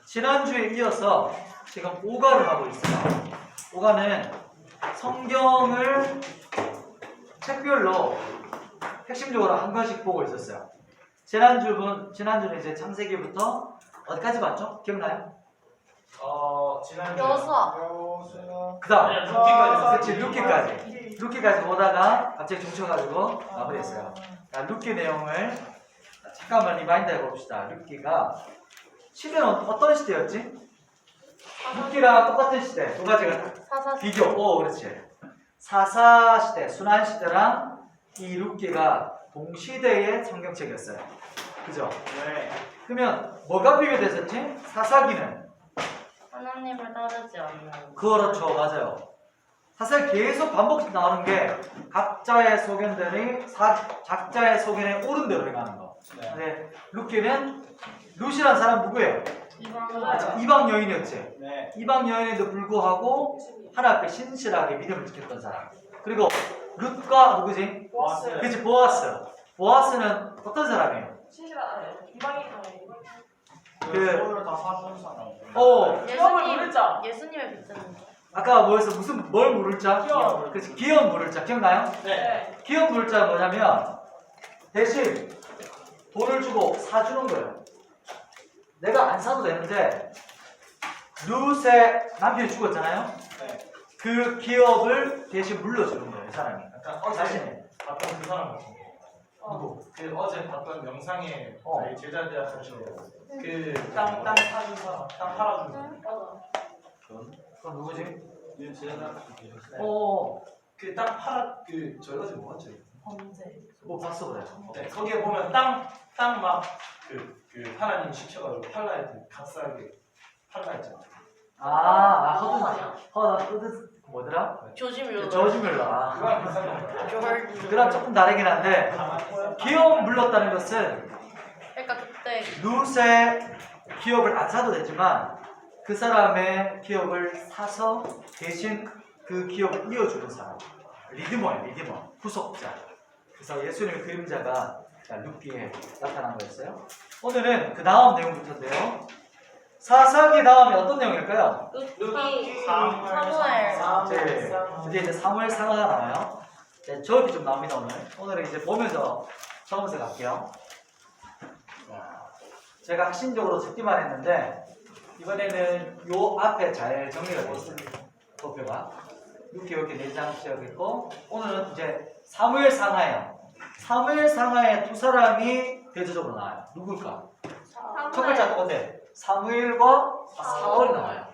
지난주에 이어서 지금 오가를 하고 있어요. 오가는 성경을 책별로 핵심적으로 한 권씩 보고 있었어요. 지난주는 이제 창세기부터 어디까지 봤죠? 기억나요? 지난주 여섯. 그 다음 루키까지. 그렇지, 루키까지 보다가 갑자기 중쳐가지고 마무리했어요. 자, 루키 내용을 잠깐만 리마인드 해봅시다. 루키가 시대는 어떤 시대였지? 루키랑 똑같은 시대 두 가지가 사사 비교. 그렇지. 사사시대, 순환시대랑 이 루키가 동시대의 성경책이었어요. 그죠? 네. 그러면 뭐가 비교됐었지? 사사기는 하나님을 따르지 않는. 그렇죠, 맞아요. 사실 계속 반복 나오는 게 각자의 소견들이 작자의 소견에 옳은 대로 행하는 거. 네. 근데 루키는 루시라는 사람 누구예요? 이방. 이방 여인이었지. 네. 이방 여인에도 불구하고 하나님 앞에 신실하게 믿음을 지켰던 사람. 그리고 룻과 누구지? 보아스. 그치, 보아스. 보아스는 어떤 사람이에요? 신실한 이방인이잖아요. 서울을 다 사준 사람. 예수님을 믿는 자. 아까 뭐였어? 뭘 물을 자? 기업. 그치, 기업 물을 자. 기억나요? 네. 기업 물을 자가 뭐냐면 대신 돈을 주고 사주는 거예요. 내가 안 사도 되는데 룻의 남편이 죽었잖아요. 네. 그 기업을 대신 물려주는 거예요, 이 사람이. 약간 어제 자신이. 봤던 그 사람 같은 거. 누구? 그 어제 봤던 영상에 어. 저희 제자들 하시고 그땅 사준 사람, 땅 팔아준 사람. 그건 누구지? 그 제자들 계셨어요. 그 땅 팔아 저희 어제 뭐 봤죠? 범죄. 뭐 봤어 그래. 네. 거기에 보면 땅 막 하나님 시켜가지고 팔라 했더니 값싸게 팔라 했잖아. 허드 뭐더라? 조지 뮬러. 저지 뮬러. 그거랑 비슷한 거. 조지 그랑 조금 다르긴 한데 기업 물렀다는 것은 그러니까 그때 룻의 기업을 안 사도 되지만 그 사람의 기업을 사서 대신 그 기업을 이어주는 사람. 리드머예요, 리드머. 후속자. 그래서 예수님의 그림자가 룻기에 나타난 거였어요. 오늘은 그 다음 내용부터인데요. 사사기 다음에 어떤 내용일까요? 루키 사무엘. 이제 사무엘 상하가 나와요. 저렇게 좀 나옵니다 오늘. 오늘은 이제 보면서 처음부터 갈게요. 제가 핵심적으로 적기만 했는데 이번에는 요 앞에 잘 정리가 되어 있습니다. 도표가 이렇게 4장씩 있고 오늘은 이제 사무엘 상하예요. 사무엘 상하에 두 사람이 대조적으로 나와요. 누굴까? 첫 글자 똑같아. 사무엘과 사울이 나와요.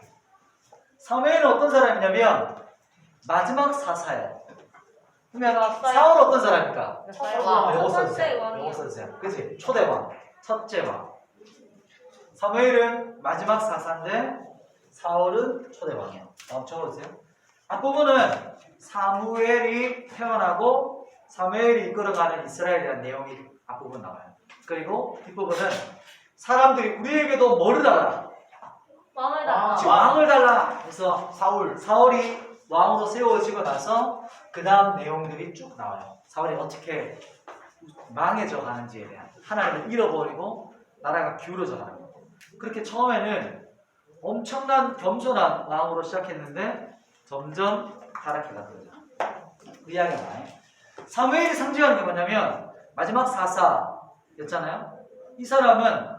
사무엘은 어떤 사람이냐면 마지막 사사예요. 그러면 사울은 어떤 사람입니까? 요거 써주세요. 요거 써주세요. 그치? 초대왕, 첫째 왕. 사무엘은 마지막 사사인데 사울은 초대왕이에요. 다음 적어주세요. 앞부분은 사무엘이 태어나고 사무엘이 이끌어가는 이스라엘에 대한 내용이 앞부분 나와요. 그리고 뒷부분은 사람들이 우리에게도 뭐를 달라? 왕을 달라. 왕을 달라. 그래서 사울이 왕으로 세워지고 나서 그 다음 내용들이 쭉 나와요. 사울이 어떻게 망해져 가는지에 대한 하나님을 잃어버리고 나라가 기울어져 가는 거. 그렇게 처음에는 엄청난 겸손한 왕으로 시작했는데 점점 타락해 가는 거죠. 그 이야기가 나와요. 사무엘이 상징하는 게 뭐냐면 마지막 사사였잖아요. 이 사람은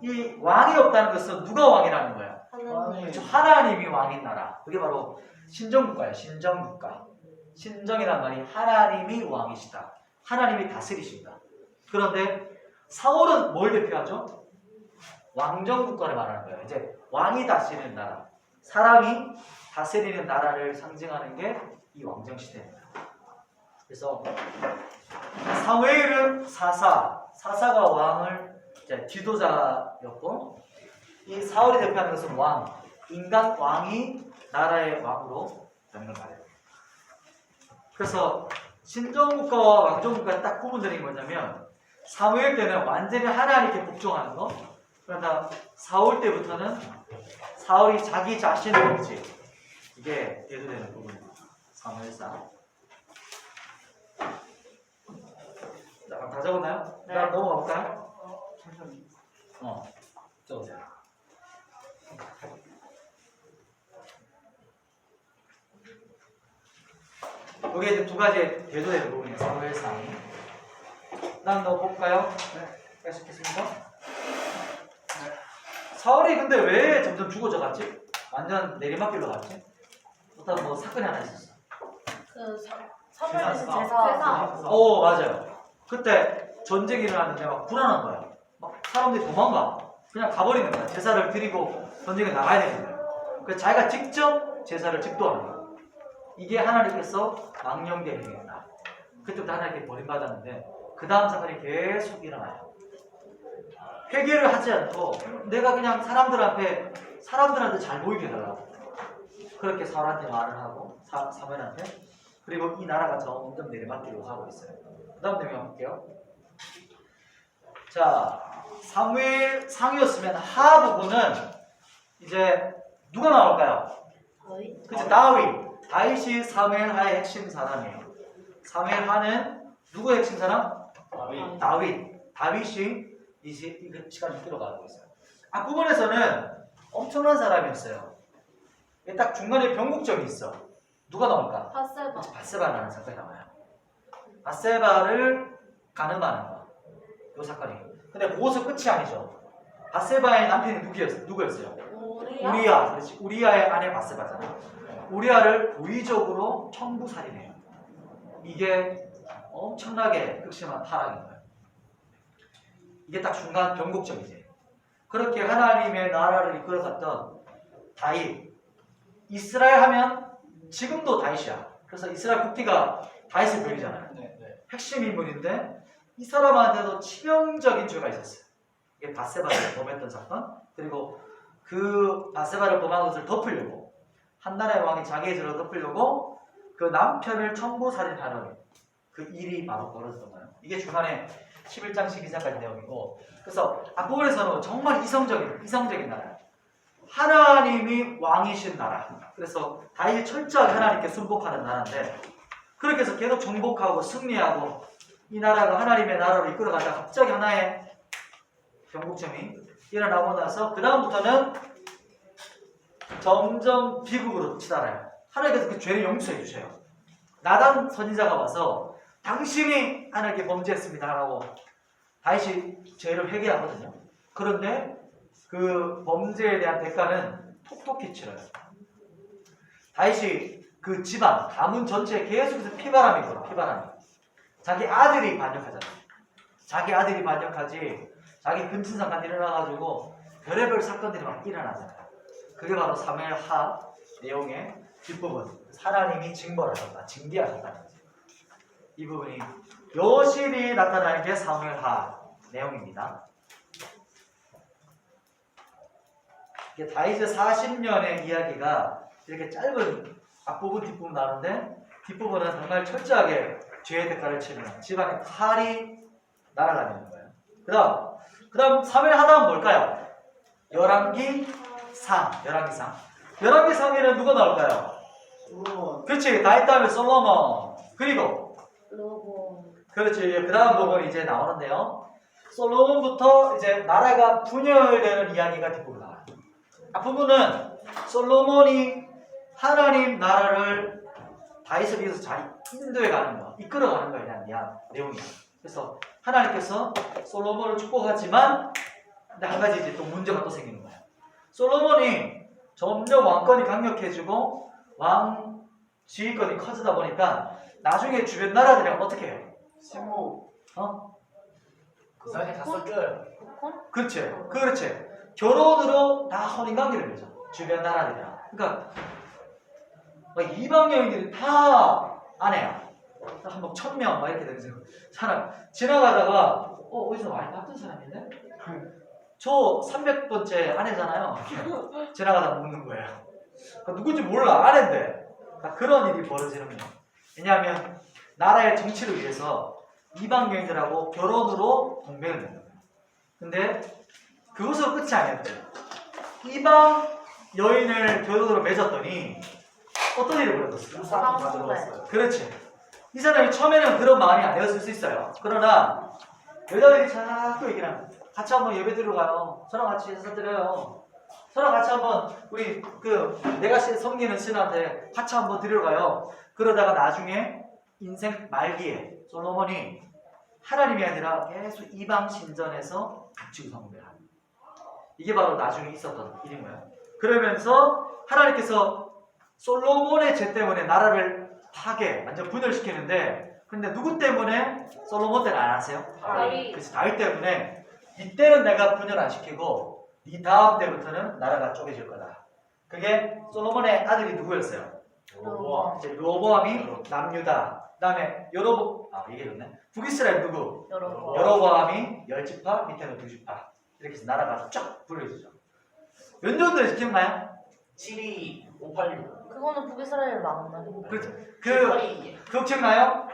이 왕이 없다는 것은 누가 왕이라는 거예요? 그렇죠. 하나님이 왕인 나라. 그게 바로 신정국가예요. 신정국가. 신정이란 말이 하나님이 왕이시다. 하나님이 다스리신다. 그런데 사울은 뭘 대표하죠? 왕정국가를 말하는 거예요. 이제 왕이 다스리는 나라. 사람이 다스리는 나라를 상징하는 게 이 왕정시대입니다. 그래서 사무엘은 사사가 왕을 이제 지도자였고 이 사울이 대표하는 것은 왕, 인간 왕이 나라의 왕으로 되는 걸 말해요. 그래서 신정국가와 왕정국가의 딱 구분되는 게 뭐냐면 사무엘 때는 완전히 하나님께 복종하는 거. 그러나 사울 때부터는 사울이 자기 자신을 믿지. 이게 대두되는 부분입니다. 사무엘상. 자, 다 적었나요? 네. 다음 넘어가 볼까요? 적으세요. 그게 이제 두 가지의 대조되는 부분이에요. 사무엘상이. 다음 너 볼까요? 네, 계속했습니다. 사울이 근데 왜 점점 죽어져 갔지? 완전 내리막길로 갔지? 어떤 뭐 사건이 하나 있었어. 그 사무엘 대신 제사. 제사. 오 맞아요. 그때 전쟁이 일어났는데 막 불안한 거야. 막 사람들이 도망가. 그냥 가버리는 거야. 제사를 드리고 전쟁에 나가야 되는 거야. 그래서 자기가 직접 제사를 직도하는 거야. 이게 하나님께서 망령되게 행했다. 그때부터 하나님께 버림받았는데 그 다음 사건이 계속 일어나요. 회개를 하지 않고 내가 그냥 사람들한테 잘 보이게 해달라고 그렇게 사울한테 말을 하고 사무엘한테 그리고 이 나라가 점점 내리막길로 가고 있어요. 그 다음 내용 볼게요. 자, 사무엘 상이었으면 하 부분은 이제 누가 나올까요? 거의 그치, 다윗이 사무엘 하의 핵심 사람이에요. 사무엘 하는 누구의 핵심 사람? 다윗이 이 시간 이끌어 가고 있어요. 앞부분에서는 엄청난 사람이었어요. 딱 중간에 변곡점이 있어. 누가 나올까? 파세바. 바세바라는 사건이 나와요. 바세바를 가늠하는 거. 이 사건이. 근데 그것은 끝이 아니죠. 바세바의 남편이 누구였어요? 우리야. 그렇지. 우리야의 아내 바세바잖아. 우리야를 고의적으로 청부살인해요. 이게 엄청나게 극심한 타락인 거예요. 이게 딱 중간 변곡점이지. 그렇게 하나님의 나라를 이끌어갔던 다윗. 이스라엘 하면 지금도 다윗이야. 그래서 이스라엘 국기가 다윗을 그리잖아요. 핵심 인물인데 이 사람한테도 치명적인 죄가 있었어요. 이게 바세바를 범했던 사건. 그리고 그 바세바를 범한 것을 덮으려고 한 나라의 왕이 자기의 죄를 덮으려고 그 남편을 청부살인하는 그 일이 바로 벌어졌던 거예요. 이게 중간에 11장 12장까지 내용이고 그래서 앞부분에서는 정말 이성적인 나라예요. 하나님이 왕이신 나라. 그래서 다윗이 철저하게 하나님께 순복하는 나라인데 그렇게 해서 계속 정복하고 승리하고 이 나라가 하나님의 나라로 이끌어가다가 갑자기 하나의 변곡점이 일어나고 나서 그 다음부터는 점점 비극으로 치달아요. 하나님께서 그 죄를 용서해 주셔요. 나단 선지자가 와서 당신이 하나님께 범죄했습니다 라고 다윗이 죄를 회개하거든요. 그런데 그 범죄에 대한 대가는 톡톡히 치러요. 다윗이 그 집안, 가문 전체에 계속해서 피바람이 불어. 자기 아들이 반역하잖아요. 자기 아들이 반역하지 자기 근친상간 일어나가지고 별의별 사건들이 막 일어나잖아요. 그게 바로 사무엘 하 내용의 뒷부분. 하나님이 징벌하셨다, 징계하셨다는 거죠. 이 부분이 여실히 나타나는 게 사무엘 하 내용입니다. 이게 다윗의 40년의 이야기가 이렇게 짧은 앞부분 뒷부분 나오는데 뒷부분은 정말 철저하게 죄의 대가를 치는 집안의 칼이 날아다니는 거예요. 그 다음 사무엘 하다는 뭘까요? 열왕기상. 열왕기상에는 누가 나올까요? 그렇지. 다윗 다음에 솔로몬. 그리고 로고. 그렇지. 그 다음 부분이 이제 나오는데요. 솔로몬부터 이제 나라가 분열되는 이야기가 뒷부분 나와요. 앞부분은 솔로몬이 하나님 나라를 다윗을 위해서 잘 인도해가는 거, 이끌어가는 거에 대한 내용이에요. 그래서 하나님께서 솔로몬을 축복하지만 근데 한 가지 이제 또 문제가 또 생기는 거예요. 솔로몬이 점점 왕권이 강력해지고 왕 지휘권이 커지다 보니까 나중에 주변 나라들이랑 어떻게 해요? 나중에 다 쏠줘요. 그렇지. 결혼으로 다 혼인관계를 맺어. 주변 나라들이랑. 그러니까 이방 여인들이 다 아내야. 한 1000명 막 이렇게 되는 사람 지나가다가 어디서 많이 봤던 사람인데? 저 300번째 아내잖아요. 지나가다가 묻는 거예요. 그러니까 누군지 몰라. 아내인데. 그러니까 그런 일이 벌어지는 거예요. 왜냐하면 나라의 정치를 위해서 이방 여인들하고 결혼으로 동맹을 맺는 거예요. 근데 그것으로 끝이 아니었대요. 이방 여인을 결혼으로 맺었더니 어떤 일이 벌어졌어요? 그렇지. 이 사람이 처음에는 그런 마음이 아니었을 수 있어요. 그러나 여자들이 자꾸 얘기를 합니다. 같이 한번 예배 드리러 가요. 저랑 같이 제사 드려요. 저랑 같이 한번 우리 내가 섬기는 신한테 같이 한번 드리러 가요. 그러다가 나중에 인생 말기에 솔로몬이 하나님이 아니라 계속 이방 신전에서 가치구 성배를 합니다. 이게 바로 나중에 있었던 일인 거예요. 그러면서 하나님께서 솔로몬의 죄 때문에 나라를 파괴, 완전 분열시키는데, 근데 누구 때문에 솔로몬 때는 안 하세요? 다윗. 그래서 다윗 때문에 이때는 내가 분열 안 시키고 이 다음 때부터는 나라가 쪼개질 거다. 그게 솔로몬의 아들이 누구였어요? 우와. 이제 로보암이 남유다. 그다음에 얘기해줬네. 북이스라엘 누구? 여러분. 여로보암이 10지파, 밑에는 2지파. 이렇게 해서 나라가 쫙 분열해지죠. 몇 년도에 기억나요? 72, 586. 그거는 북이스라엘 막은 날이고. 그렇죠. 그거 기억나요?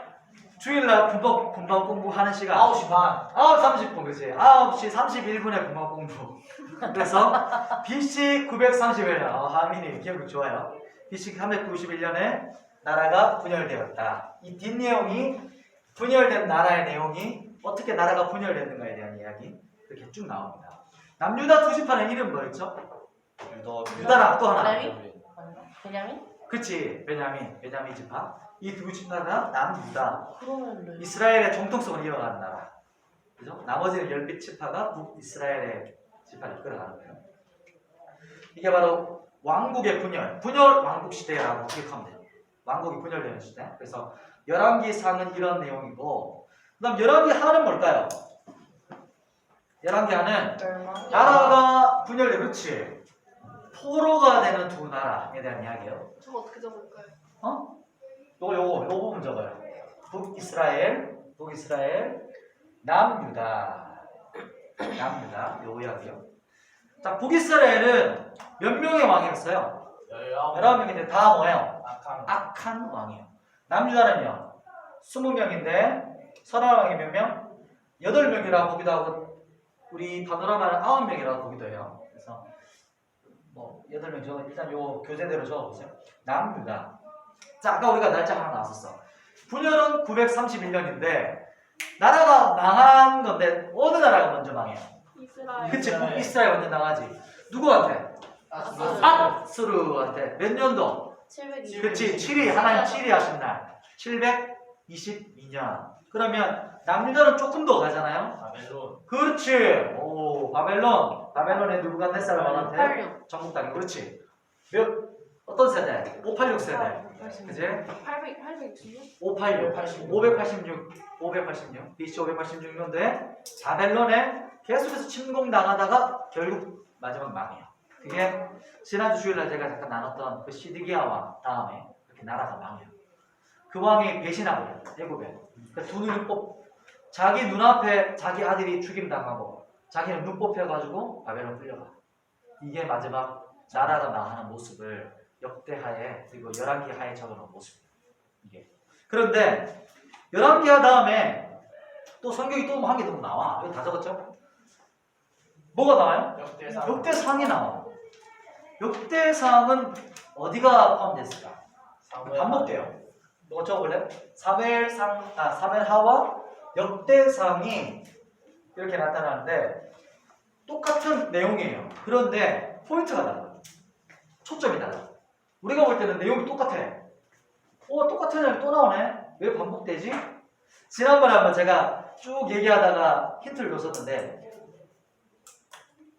주일날 분방 공부하는 시간 9시 반. 9시 30분, 그치? 9시 31분에 분방 공부. 그래서 BC 931년, 하민이 기억력 좋아요. BC 391년에 나라가 분열되었다. 이 뒷내용이 분열된 나라의 내용이 어떻게 나라가 분열됐는가에 대한 이야기 이렇게 쭉 나옵니다. 남유다 두 지파는 이름 뭐였죠? 유다랑 또 하나. 레위? 베냐민? 그치, 베냐민 지파. 이 두 지파가 남유다. 그러면 레위. 이스라엘의 정통성을 이어가는 나라. 그죠? 나머지는 10지파가 북이스라엘의 지파를 이끌어가는 거예요. 이게 바로 왕국의 분열 왕국 시대라고 기억하면 돼요. 왕국이 분열되는 시대. 그래서 열왕기상은 이런 내용이고, 그다음 열왕기하는 뭘까요? 열왕기하는 얼마? 나라가 분열돼, 그렇지? 포로가 되는 두 나라에 대한 이야기예요. 저거 어떻게 적을까요? 요거 부분 적어요. 북이스라엘, 남유다, 요 이야기요. 자, 북이스라엘은 몇 명의 왕이었어요? 19명인데 다 뭐예요? 악한 왕이에요. 남유다는요 20명인데 선한 왕이 몇 명? 8명이라고 보기도 하고, 우리 파노라마는 9명이라고 보기도 해요. 그래서 뭐 8명 적어, 일단 요 교재대로 적어보세요. 남유다. 자, 아까 우리가 날짜 하나 나왔었어. 분열은 931년인데 나라가 망한 건데 어느 나라가 먼저 망해요? 이스라엘. 그치, 북이스라엘 먼저 망하지. 누구한테? 아수르한테. 몇 년도? 720. 그치, 7위, 하나님 7위 하신 날 722년. 그러면 남유다는 조금 더 가잖아요. 바벨론. 그렇지. 오, 바벨론에 누구갓네살 왕한테 86. 전국 당해. 그렇지. 어떤 세대? 586 세대. 그치? 866? 586, BC 586년도에 바벨론에 계속해서 침공당하다가 결국 마지막 망해요. 그게 지난주 주일날 제가 잠깐 나눴던 그 시드기야 왕 다음에 이렇게 나라가 망해요. 그 왕이 배신하고 애굽에 그 두 눈을 자기 눈앞에 자기 아들이 죽임당하고 자기는 눈 뽑혀가지고 바벨론 끌려가. 이게 마지막 나라가 망하는 모습을 역대하에 그리고 열왕기하에 적어놓은 모습입니다. 이게. 그런데 열왕기하 다음에 또 성경이 또 한 개 더 나와. 이거 다 적었죠? 뭐가 나와요? 역대상이 나와. 역대상은 어디가 포함됐을까? 반복돼요. 너 적어볼래? 사무엘하와 역대상이 이렇게 나타나는데 똑같은 내용이에요. 그런데 포인트가 달라. 초점이 달라. 우리가 볼 때는 내용이 똑같아. 똑같은 내용이 또 나오네? 왜 반복되지? 지난번에 한번 제가 쭉 얘기하다가 힌트를 줬었는데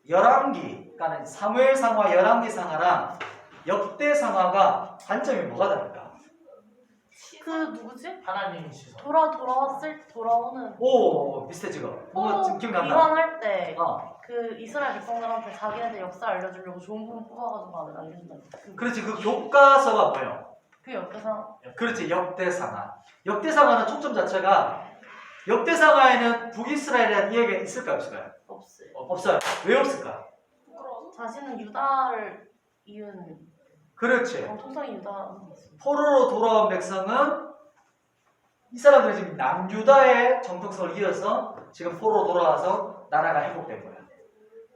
열왕기, 그러니까 사무엘상하 열왕기상하랑 역대상하가 관점이 뭐가 다를까? 그 누구지? 하나님이 시선. 돌아왔을 때 돌아오는. 오, 비슷해 지금. 뭔가 지금 기억난다. 이완할 때. 어. 그 이스라엘 백성들한테 자기네들 역사 알려주려고 좋은 부분 뽑아가지고 아들 알려준다. 그렇지, 그 교과서가 뭐예요? 그 역대상. 그렇지, 역대상하. 역대상하는 초점 자체가 역대상하에는 북이스라엘에 대한 이야기가 있을까요, 없을까요? 없어요. 없어요. 왜 없을까? 부끄러워서? 자신은 유다를 이은 그렇지. 통상이 유다는 있어요. 포로로 돌아온 백성은 이 사람들이 지금 남유다의 정통성을 이어서 지금 포로로 돌아와서 나라가 회복된 거야.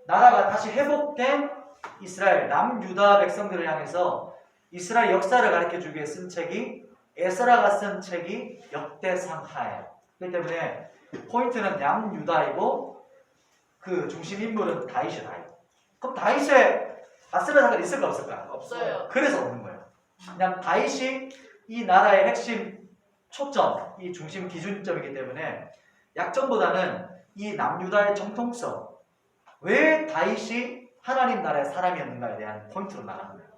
나라가 다시 회복된 이스라엘 남유다 백성들을 향해서 이스라엘 역사를 가르쳐주기 위해 쓴 책이 에스라가 쓴 책이 역대상하예요. 그렇기 때문에 포인트는 남유다이고 그 중심 인물은 다윗이다. 그럼 다윗의 아스라 사건이 있을까 없을까? 없어요. 그래서 없는 거예요. 그냥 다윗이 이 나라의 핵심 초점, 이 중심 기준점이기 때문에 약점보다는 이 남유다의 정통성, 왜 다윗이 하나님 나라의 사람이었는가에 대한 포인트로 나가는 거예요.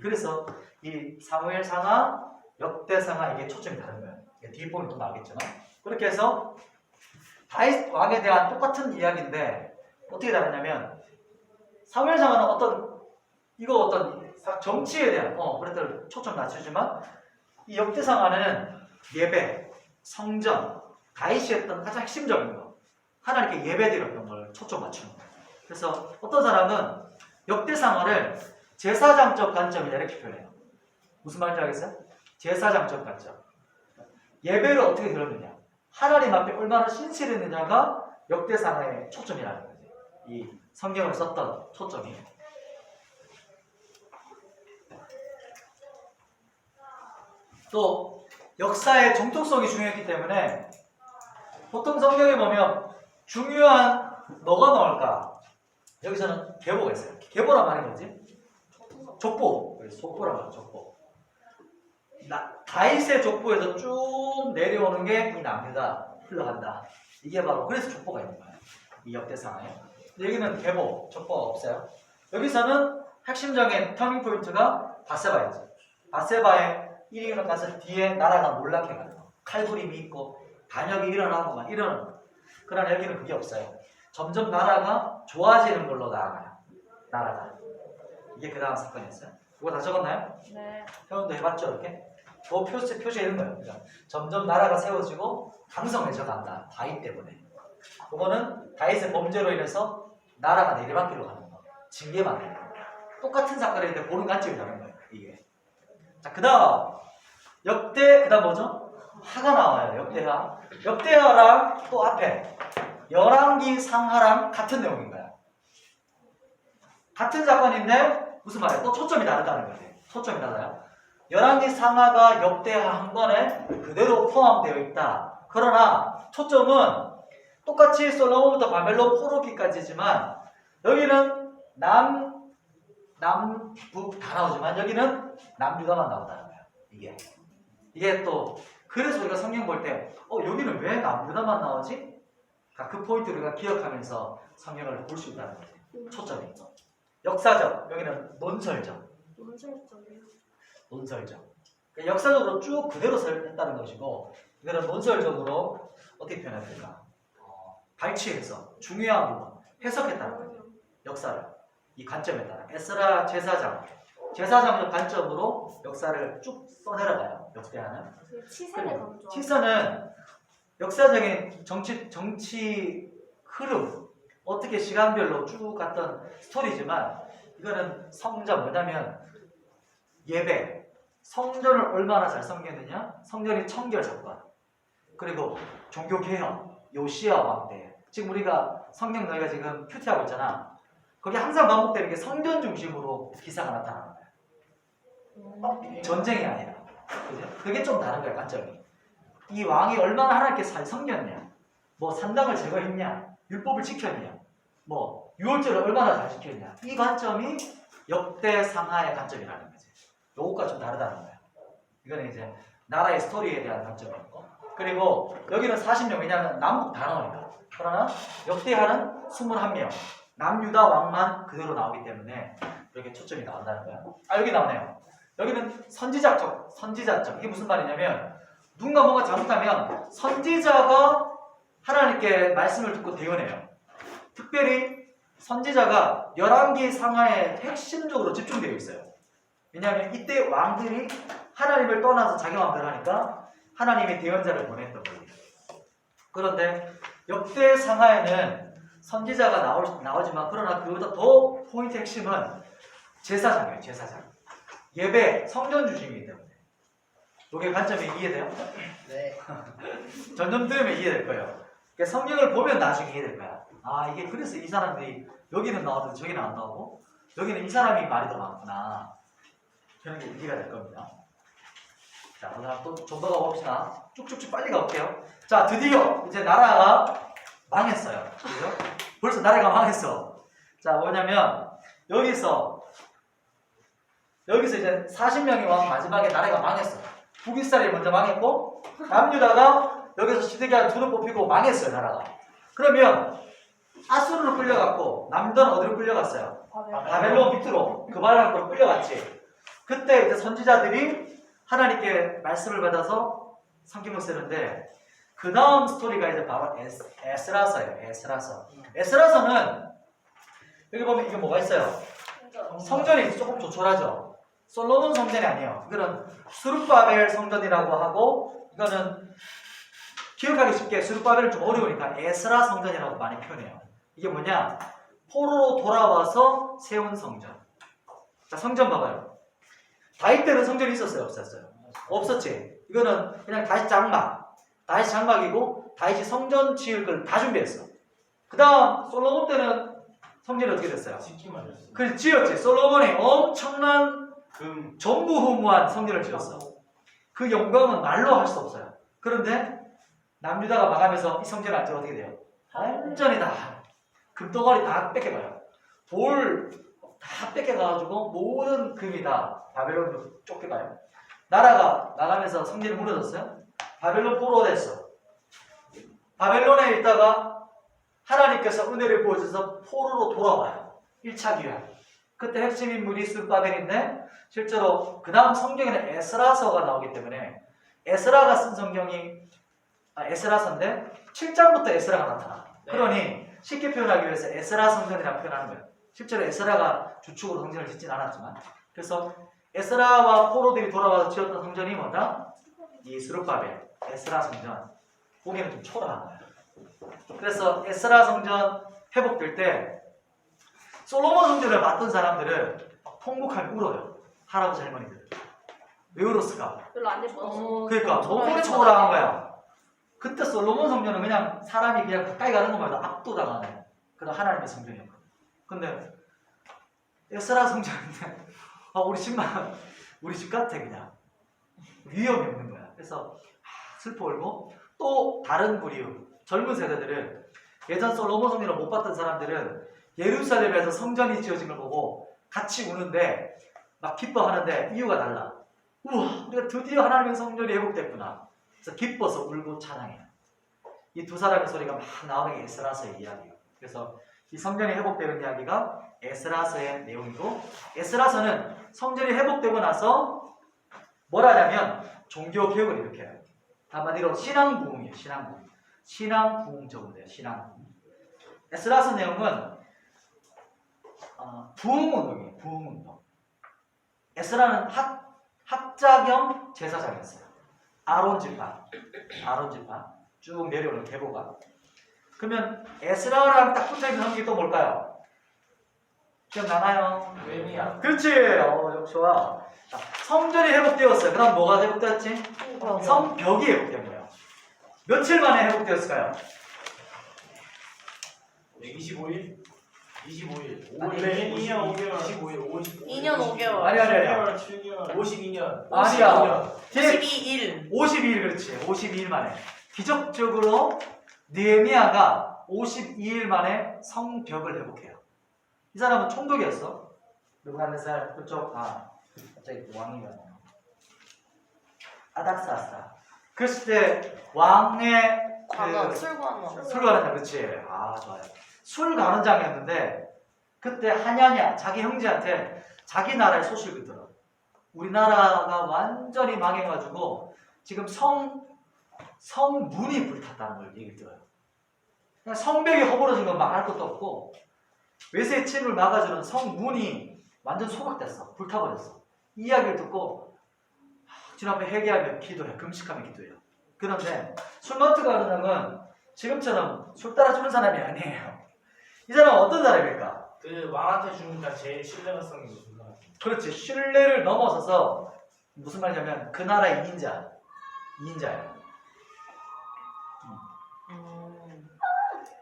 그래서 이 사무엘상하, 역대상하 이게 초점이 다른 거예요. 뒷부분이 또 나오겠지만 그렇게 해서 다윗 왕에 대한 똑같은 이야기인데 어떻게 다르냐면 사무엘상하는 어떤 정치에 대한 그랬던 초점 낮추지만 이 역대상하는 예배, 성전, 다윗이 했던 가장 핵심적인 거 하나님께 예배드렸던 걸 초점 맞추는 거예요. 그래서 어떤 사람은 역대상하를 제사장적 관점이다 이렇게 표현해요. 무슨 말인지 알겠어요? 제사장적 관점. 예배를 어떻게 드렸느냐, 하나님 앞에 얼마나 신실했느냐가 역대상하의 초점이라는 거지. 이 성경을 썼던 초점이. 또 역사의 정통성이 중요했기 때문에 보통 성경에 보면 중요한 뭐가 나올까? 여기서는 계보가 있어요. 계보란 말이 뭐지? 족보. 족보란 말이야. 족보. 다윗의 족보에서 쭉 내려오는 게 이 남유다 흘러간다. 이게 바로 그래서 족보가 있는 거예요. 이 역대상하에. 여기는 계보, 족보가 없어요. 여기서는 핵심적인 터닝 포인트가 바세바이지. 바세바의 일이 일어나서 뒤에 나라가 몰락해 가는 거. 칼부림이 있고 반역이 일어나고 막 이러는 거. 그러나 여기는 그게 없어요. 점점 나라가 좋아지는 걸로 나아가요. 나라가. 이게 그 다음 사건이었어요. 그거 다 적었나요? 네. 회원도 해봤죠, 이렇게? 그 표시해 있는 거예요. 그러니까 점점 나라가 세워지고 강성해져 간다. 다윗 때문에. 그거는 다윗의 범죄로 인해서 나라가 내리막길로 가는 거. 징계받는 거. 똑같은 사건인데 보는 관점이 다른 거예요, 이게. 자, 그 다음 그 다음 뭐죠? 하가 나와요, 역대하. 역대하랑 또 앞에 열왕기 상하랑 같은 내용인가요? 같은 사건인데 무슨 말이에요? 또 초점이 다르다는 거예요. 초점이 달라요. 열왕기 상하가 역대하 한 권에 그대로 포함되어 있다. 그러나 초점은 똑같이 솔로몬부터 바벨론 포로기까지지만 여기는 남북 다 나오지만 여기는 남유다만 나온다는 거예요. 이게 또 그래서 우리가 성경 볼 때 여기는 왜 남유다만 나오지? 그 포인트를 우리가 기억하면서 성경을 볼 수 있다는 거예요. 초점이. 역사적, 여기는 논설적. 논설적. 그러니까 역사적으로 쭉 그대로 설했다는 것이고 이거는 논설적으로 어떻게 표현해야 될까? 발췌해서 중요한 부분 해석했다는 거예요. 역사를 이 관점에 따라 에스라 제사장적 관점으로 역사를 쭉 써내려가요. 역대하는 치세를 강조. 치서는 역사적인 정치 흐름 어떻게 시간별로 쭉 갔던 스토리지만 이거는 성전 뭐냐면 예배 성전을 얼마나 잘 섬겼느냐, 성전이 청결 사건, 그리고 종교 개혁 요시야 왕 때. 지금 우리가 성경 너희가 지금 큐티하고 있잖아. 거기 항상 반복되는 게 성전 중심으로 기사가 나타나는 거야. 전쟁이 아니라. 그죠? 그게 좀 다른 거야, 관점이. 이 왕이 얼마나 하나님께 잘 섬겼냐, 뭐 산당을 제거했냐, 율법을 지켰냐, 뭐 유월절을 얼마나 잘 지켰냐, 이 관점이 역대 상하의 관점이라는 거지. 요것과 좀 다르다는 거야. 이거는 이제 나라의 스토리에 대한 관점이고, 그리고 여기는 40명, 왜냐하면 남북 다 나오니까. 그러나 역대하는 21명, 남유다 왕만 그대로 나오기 때문에 이렇게 초점이 나온다는 거야. 여기 나오네요. 여기는 선지자적. 이게 무슨 말이냐면 누군가 뭔가 잘못하면 선지자가 하나님께 말씀을 듣고 대언해요. 특별히 선지자가 열왕기 상하에 핵심적으로 집중되어 있어요. 왜냐하면 이때 왕들이 하나님을 떠나서 자기 마음대로 하니까 하나님의 대언자를 보냈던 거예요. 그런데 역대 상하에는 선지자가 나오지만 그러나 그보다 더 포인트 핵심은 제사장이에요. 제사장. 예배, 성전 중심이기 때문에. 이게 관점이 이해돼요? 네. 점점 들으면 이해될 거예요. 그러니까 성경을 보면 나중에 이해될 거야. 이게 그래서 이 사람들이 여기는 나오는데 저기는 안 나오고 여기는 이 사람이 말이 더 많구나. 그런 게 이해가 될 겁니다. 자, 오늘 또 좀 더 가봅시다. 쭉쭉쭉 빨리 가볼게요. 자, 드디어 이제 나라가 망했어요. 그죠? 벌써 나라가 망했어. 자, 뭐냐면 여기서 이제 40명이 왕 마지막에 나라가 망했어. 북이스라엘이 먼저 망했고 남유다가 여기서 시드기야 둘을 뽑히고 망했어요 나라가. 그러면 아수르로 끌려갔고 남유다는 어디로 끌려갔어요? 바벨론 밑으로 그발락으로 끌려갔지. 그때 이제 선지자들이 하나님께 말씀을 받아서 성경을 쓰는데 그 다음 스토리가 이제 바로 에스라서예요. 에스라서는 여기 보면 이게 뭐가 있어요? 성전이 조금 조촐하죠. 솔로몬 성전이 아니에요. 이거는 스룹바벨 성전이라고 하고 이거는 기억하기 쉽게 스룹바벨은 좀 어려우니까 에스라 성전이라고 많이 표현해요. 이게 뭐냐? 포로로 돌아와서 세운 성전. 자, 성전 봐봐요. 다윗 때는 성전이 있었어요? 없었어요? 없었지. 이거는 그냥 다시 장막이고 다윗이 성전 지을 걸 다 준비했어. 그 다음 솔로몬 때는 성전이 어떻게 됐어요? 짓기만 했어. 그래서 지었지. 솔로몬이 엄청난 전무후무한 성전을 지었어. 그 영광은 말로 할 수 없어요. 그런데 남유다가 망하면서 이 성전 안전 어떻게 돼요? 완전히 다 금덩어리 다 뺏겨가요. 돌 다 뺏겨가가지고 모든 금이 다 바벨론으로 쫓겨가요. 나라가 나가면서 성전이 무너졌어요. 바벨론 포로가 됐어. 바벨론에 있다가 하나님께서 은혜를 보여줘서 포로로 돌아와요. 1차 기회. 그때 핵심 인물이 스룹바벨인데 실제로 그 다음 성경에는 에스라서가 나오기 때문에 에스라가 쓴 성경이 에스라서인데 7장부터 에스라가 나타나. 네. 그러니 쉽게 표현하기 위해서 에스라 성전이라고 표현하는 거예요. 실제로 에스라가 주축으로 성전을 짓진 않았지만 그래서 에스라와 포로들이 돌아와서 지었던 성전이 뭐다? 이 스룹바벨, 에스라 성전. 보기에는 좀 초라한 거예요. 그래서 에스라 성전 회복될 때 솔로몬 성전을 맡은 사람들은 통곡하며 울어요. 할아버지 할머니들. 왜 울었을까? 별로 안 예뻤어. 그러니까 너무 초라한 거야. 그때 솔로몬 성전은 그냥 사람이 그냥 가까이 가는 것만 해도 압도당하는 그런 하나님의 성전이었거든. 근데 에스라 성전인데 우리 집 같아 그냥. 위험이 없는 거야. 그래서 슬퍼 울고 또 다른 부류 젊은 세대들은 예전 솔로몬 성전을 못 봤던 사람들은 예루살렘에서 성전이 지어진 걸 보고 같이 우는데 막 기뻐하는데 이유가 달라. 우와, 우리가 드디어 하나님의 성전이 회복됐구나. 그래서 기뻐서 울고 찬양해요. 이 두 사람의 소리가 막 나오는 게 에스라서의 이야기예요. 그래서 이 성전이 회복되는 이야기가 에스라서의 내용이고 에스라서는 성전이 회복되고 나서 뭘 하냐면 종교 개혁을 일으켜요. 한마디로 신앙부흥이에요. 신앙부흥 적은데요. 신앙부흥. 에스라서 내용은 부흥운동이에요. 부흥운동. 에스라는 학자 겸 제사장이었어요. 아론 지파 쭉 내려오는 계보가. 그러면 에스라랑 딱 붙어있는 성격이 또 뭘까요? 기억나나요? 웬이야? 그렇지. 좋아. 자, 성전이 회복되었어요. 그 다음 뭐가 회복되었지? 성벽이 회복된 거예요. 며칠 만에 회복되었을까요? 125일? 25일. 아니, 2년 5개월. 25일. 2년 5개월. 아니. 7개월. 52년. 아니야. 52일. 52일 그렇지. 52일 만에. 기적적으로 느헤미야가 52일 만에 성벽을 회복해요. 이 사람은 총독이었어. 느부갓네살 그쪽 갑자기 왕이가 아닥사스다. 그랬을 때 왕의 술 관원. 술 가는 장, 그렇지. 좋아요. 술 가는 장이었는데 그때 하냐냐 자기 형제한테 자기 나라의 소식을 들어. 우리나라가 완전히 망해가지고 지금 성문이 불탔다는 걸 얘기를 들어요. 그냥 성벽이 허물어진 건 막을 것도 없고 외세의 침을 막아주는 성문이 완전 소각됐어. 불타버렸어. 이 이야기를 듣고 주님 앞에 회개하며 기도해. 금식하며 기도해요. 그런데 술 마트 가는 사람은 지금처럼 술 따라주는 사람이 아니에요. 이 사람은 어떤 사람일까? 그 왕한테 주니까 제일 신뢰성이 높은 거. 그렇지. 신뢰를 넘어서서 무슨 말이냐면 그 나라의 2인자예요.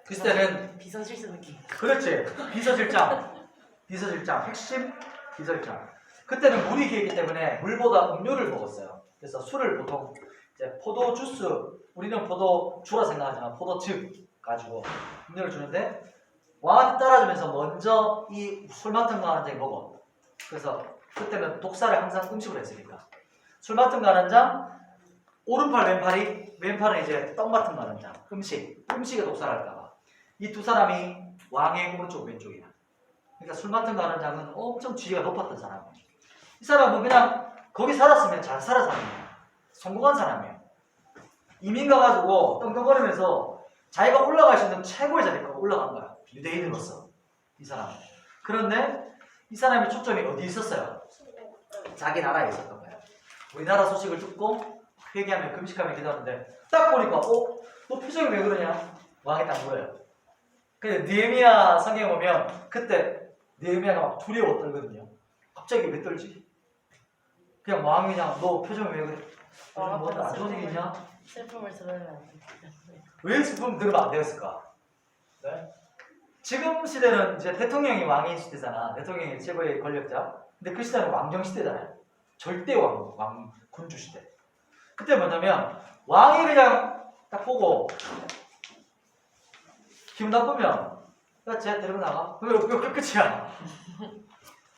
그 때는 비서실세 느낌. 그렇지. 비서실장. 핵심 비서실장. 그때는 물이 길기 때문에 물보다 음료를 먹었어요. 그래서 술을 보통 이제 포도 주스, 우리는 포도주라 생각하지만 포도즙 가지고 음료를 주는데 왕한테 따라주면서 먼저 이 술 맡은 가는장이 먹어. 그래서 그때는 독사를 항상 음식으로 했으니까 술 맡은 가는장 오른팔 왼팔은 이제 떡 맡은 다는 자 음식에 독살할까봐 이 두 사람이 왕의 오른쪽 왼쪽이야. 그러니까 술 맡은 다는 자는 엄청 지위가 높았던 사람이에요. 이 사람은 그냥 거기 살았으면 잘 살아 사람이에요. 성공한 사람이에요. 이민 가가지고 떵떵거리면서 자기가 올라갈 수 있는 최고의 자리까지 올라간 거야. 유대인으로서 이 사람은. 그런데 이 사람의 초점이 어디 있었어요? 자기 나라에 있었던 거예요. 우리나라 소식을 듣고 회개하며 금식하며 기도하는데 딱 보니까 너 표정이 왜 그러냐? 왕이 딱 물어요. 근데 느헤미야 성경에 보면 그때 느헤미야가 막 두려워 떨거든요. 갑자기 왜 떨지? 그냥 왕이 그냥 너 표정이 왜 그래? 뭐안 좋은 일 있냐? 슬픔을 드러내면 안 돼. 왜 슬픔 들으면 안 되었을까? 네? 지금 시대는 이제 대통령이 왕인 시대잖아. 대통령이 최고의 권력자. 근데 그 시대는 왕정 시대잖아요. 절대 왕 군주 시대. 그때 뭐냐면 왕이 그냥 딱 보고 기분 나쁘면 쟤 데리고 나가. 그럼 끝이야.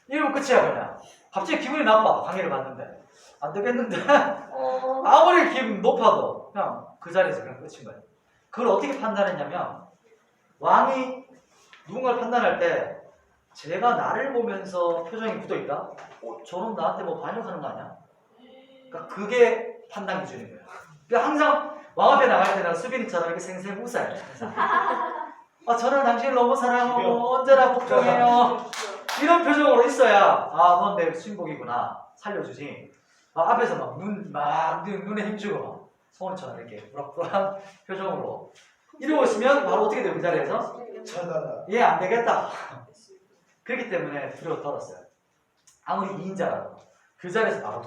이러면 끝이야 그냥. 갑자기 기분이 나빠. 강의를 받는데 안 되겠는데 아무리 기분 높아도 그냥 그 자리에서 그냥 끝인 거예요. 그걸 어떻게 판단했냐면 왕이 누군가를 판단할 때 제가 나를 보면서 표정이 굳어있다? 저놈 나한테 뭐 반역하는 거 아니야? 그러니까 그게 판단 기준인 거예요. 그러니까 항상 왕 앞에 나갈 때는 수빈이처럼 이렇게 생생 웃어야 돼. 저는 당신을 너무 사랑하고 언제나 복종해요. 이런 표정으로 있어야 넌 내 신복이구나 살려주지. 앞에서 눈에 힘주고 막 소원처럼 이렇게 부락부락한 표정으로 이러고 있으면 바로 어떻게 돼요? 그 자리에서? 얘 안 되겠다. 그렇기 때문에 두려워 떨었어요. 아무리 2인자라도 그 자리에서 바로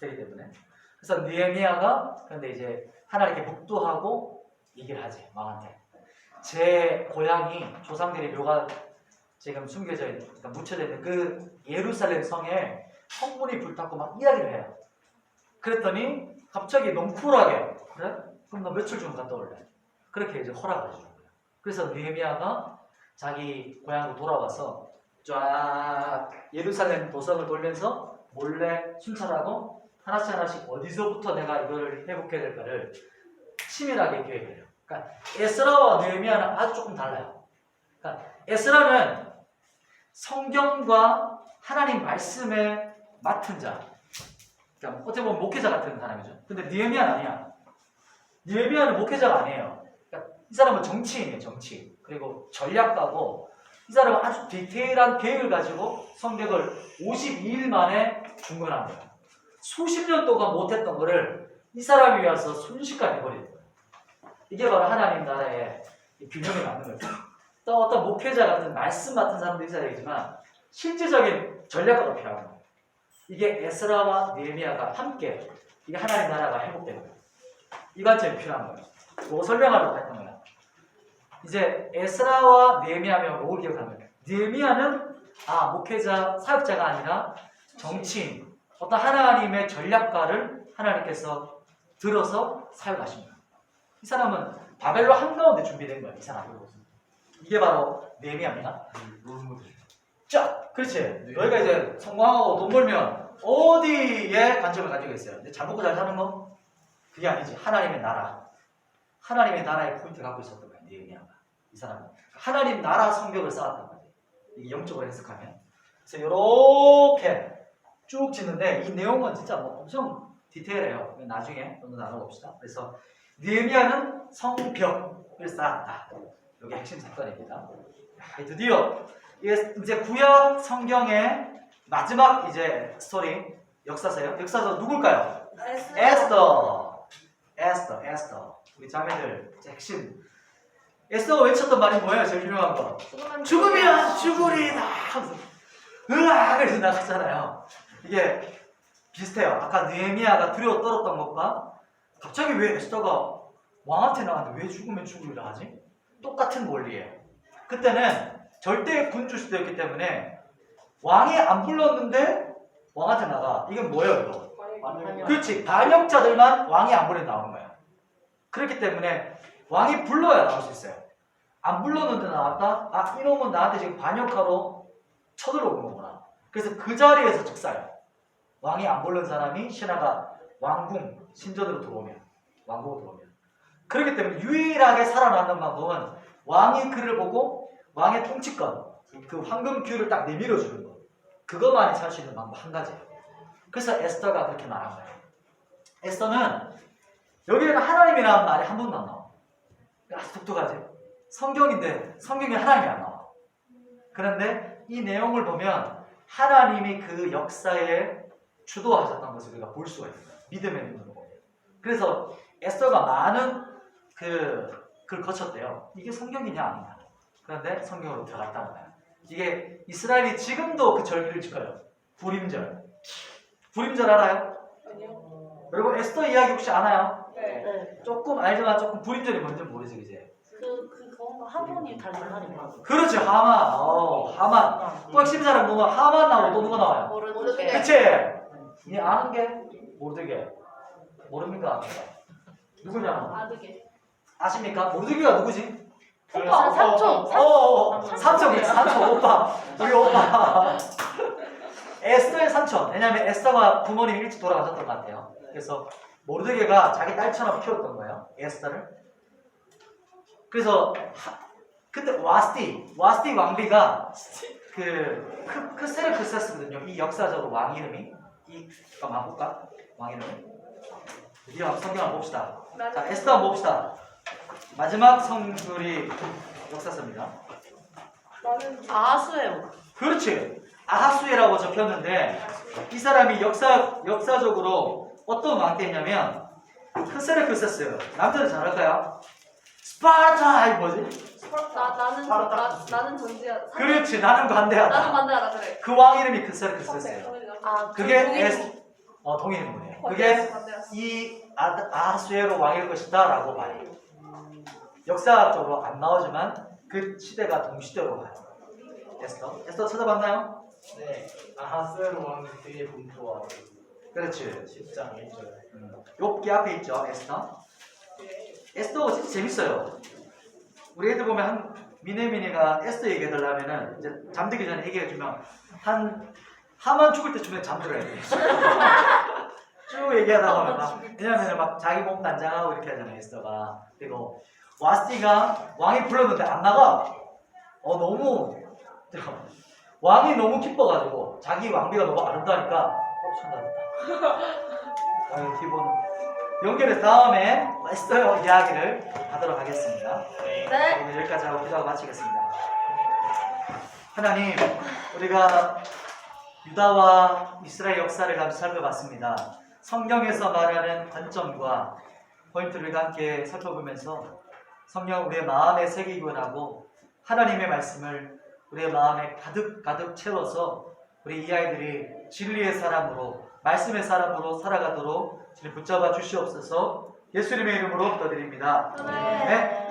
되기 때문에. 그래서 느헤미야가 근데 이제 하나님께 묵도하고 얘기를 하지 왕한테. 제 고향이 조상들의 묘가 지금 숨겨져 있는, 그러니까 묻혀져 있는 그 예루살렘 성에 성문이 불탔고 막 이야기를 해요. 그랬더니 갑자기 너무 쿨하게 그래? 그럼 너 며칠 좀 갔다 올래? 그렇게 이제 허락을 해주는 거예요. 그래서 느헤미야가 자기 고향으로 돌아와서 쫙 예루살렘 도성을 돌면서 몰래 순찰하고 하나씩 어디서부터 내가 이걸 회복해야 될까를 치밀하게 계획을 해요. 그러니까 에스라와 느헤미야는 아주 조금 달라요. 그러니까 에스라는 성경과 하나님 말씀에 맡은 자, 그러니까 어떻게 보면 목회자 같은 사람이죠. 근데 느헤미야는 아니야. 느헤미야는 목회자가 아니에요. 그러니까 이 사람은 정치인이에요, 정치인. 그리고 전략가고 이 사람은 아주 디테일한 계획을 가지고 성경을 52일 만에 중건한 거예요. 수십 년 동안 못했던 거를 이 사람이 와서 순식간에 해버리는 거예요. 이게 바로 하나님 나라의 균형에 맞는 거죠. 또 어떤 목회자 같은 말씀 맡은 사람도 있어야 되지만 실질적인 전략가가 필요한 거예요. 이게 에스라와 느헤미야가 함께 이게 하나님 나라가 회복되는 거예요. 이 관점이 필요한 거예요. 뭐 설명하려고 했던 거예요. 이제 에스라와 느헤미야면 뭘 기억하는 거예요? 느헤미야는 목회자, 사역자가 아니라 정치인, 어떤 하나님의 전략가를 하나님께서 들어서 사용하십니다. 이 사람은 바벨론 한가운데 준비된 거예요. 이 사람은. 이게 바로 느헤미야입니다. 쫙! 그렇지. 너희가 이제 성공하고 돈 벌면 어디에 관점을 가지고 있어요? 잘 먹고 잘 사는 거? 그게 아니지. 하나님의 나라. 하나님의 나라의 포인트를 갖고 있었던 거예요. 느헤미야가. 이 사람은. 하나님 나라 성격을 쌓았단 말이에요. 이게 영적으로 해석하면. 그래서 이렇게 쭉 짓는데 이 내용은 진짜 뭐 엄청 디테일해요. 나중에 좀 더 나눠봅시다. 그래서 느헤미야는 성벽을 쌓았다. 이게 핵심 사건입니다. 드디어 이제 구약 성경의 마지막 이제 스토리 역사서요. 역사서 누굴까요? 에스더. 우리 자매들 핵심. 에스더가 외쳤던 말이 뭐예요? 제일 유명한 거. 죽으면 죽으리다. 으아! 그래서 나갔잖아요. 이게 비슷해요. 아까 느헤미야가 두려워 떨었던 것과 갑자기 왜 에스더가 왕한테 나갔는데 왜 죽으면 죽으리라 하지? 똑같은 원리예요. 그때는 절대 군주 시대였기 때문에 왕이 안 불렀는데 왕한테 나가. 이건 뭐예요 이거? 그렇지. 반역자들만 왕이 안 불러 나오는 거예요. 그렇기 때문에 왕이 불러야 나올 수 있어요. 안 불렀는데 나왔다? 이놈은 나한테 지금 반역하러 쳐들어오는 거구나. 그래서 그 자리에서 즉사요. 왕이 안 부른 사람이 신하가 왕궁 신전으로 들어오면 왕궁으로 들어오면 그렇기 때문에 유일하게 살아남는 방법은 왕이 그를 보고 왕의 통치권 그 황금 귤을 딱 내밀어 주는 거 그것만이 살 수 있는 방법 한 가지예요. 그래서 에스더가 그렇게 말한 거예요. 에스더는 여기에는 하나님이라는 말이 한 번도 안 나와. 아주 독특하지? 성경인데 성경에 하나님이 안 나와. 그런데 이 내용을 보면 하나님이 그 역사에 주도하셨다는 것을 우리가 볼 수가 있어요. 믿음의 눈으로 보면. 그래서 에스더가 많은 그걸 거쳤대요. 이게 성경이냐 아니냐. 그런데 성경으로 들어갔다는 거예요. 이게 이스라엘이 지금도 그 절기를 지켜요. 부림절. 부림절 알아요? 아니요. 그리고 에스더 이야기 혹시 아나요? 네. 네. 조금 알지만 조금 부림절이 뭔지 모르지 이제. 그건가 하모니 달린 날인가? 그렇지 하만. 하만. 또 핵심 사람 누가 하만 나오고 또 누가 나와요? 모르게. 그치? 이 아는 게 모르게. 모릅니까? 누구냐? 아드게. 아십니까? 모르게가 누구지? 오빠 삼촌. 삼촌 그치 삼촌 오빠. 우리 오빠. 에스더의 삼촌. 왜냐면 에스더가 부모님이 일찍 돌아가셨던 것 같아요. 그래서 모르드게가 자기 딸처럼 키웠던 거예요. 에스더를. 그래서 그때 와스티 왕비가 그 크세르크세스거든요. 이 역사적으로 왕 이름이 잠깐만 볼까? 왕 이름이. 드디어 성경 한번 봅시다. 자 에스더 한번 봅시다. 마지막 성글이 역사서입니다. 나는 아수에요. 그렇지. 아하수에라고 적혔는데 이 사람이 역사적으로 어떤 왕 때냐면 크세르크세스. 남자는 잘할까요? 스파르타 아이 뭐지? 나는 전지야. 그렇지 나는 나는 반대하다. 반대하라 그래. 그 왕 이름이 크세르크세스예요. 아 그게 동일인물이에요. 그게 이 아하수에로 왕일 것이다라고 봐요. 역사적으로 안 나오지만 그 시대가 동시대로 봐요. 에스더 찾아봤나요? 네. 아하스웨로 왕이 되게 분투와 그렇지. 10장 1절. 욥기 앞에 있죠 에스더. 에스더가 진짜 재밌어요. 우리 애들 보면 미네미네가 에스더 얘기해달라면은 이제 잠들기 전에 얘기해주면 하만 죽을 때쯤에 잠들어야 돼. 쭉 얘기하다 보면 왜냐면 막 자기 몸 단장하고 이렇게 하잖아요 에스더가. 그리고 와스티가 왕이 불렀는데 안 나가. 너무 왕이 너무 기뻐가지고 자기 왕비가 너무 아름다우니까 천다. 기본 연결해서 다음에 에스더 이야기를 하도록 하겠습니다. 네. 오늘 여기까지 하고 기도하고 마치겠습니다. 하나님, 우리가 유다와 이스라엘 역사를 잠시 살펴봤습니다. 성경에서 말하는 관점과 포인트를 함께 살펴보면서 성령 우리의 마음에 새기고 하고 하나님의 말씀을 우리의 마음에 가득 채워서 우리 이 아이들이 진리의 사람으로 말씀의 사람으로 살아가도록 주님 붙잡아 주시옵소서. 예수님의 이름으로 기도드립니다. 네. 네.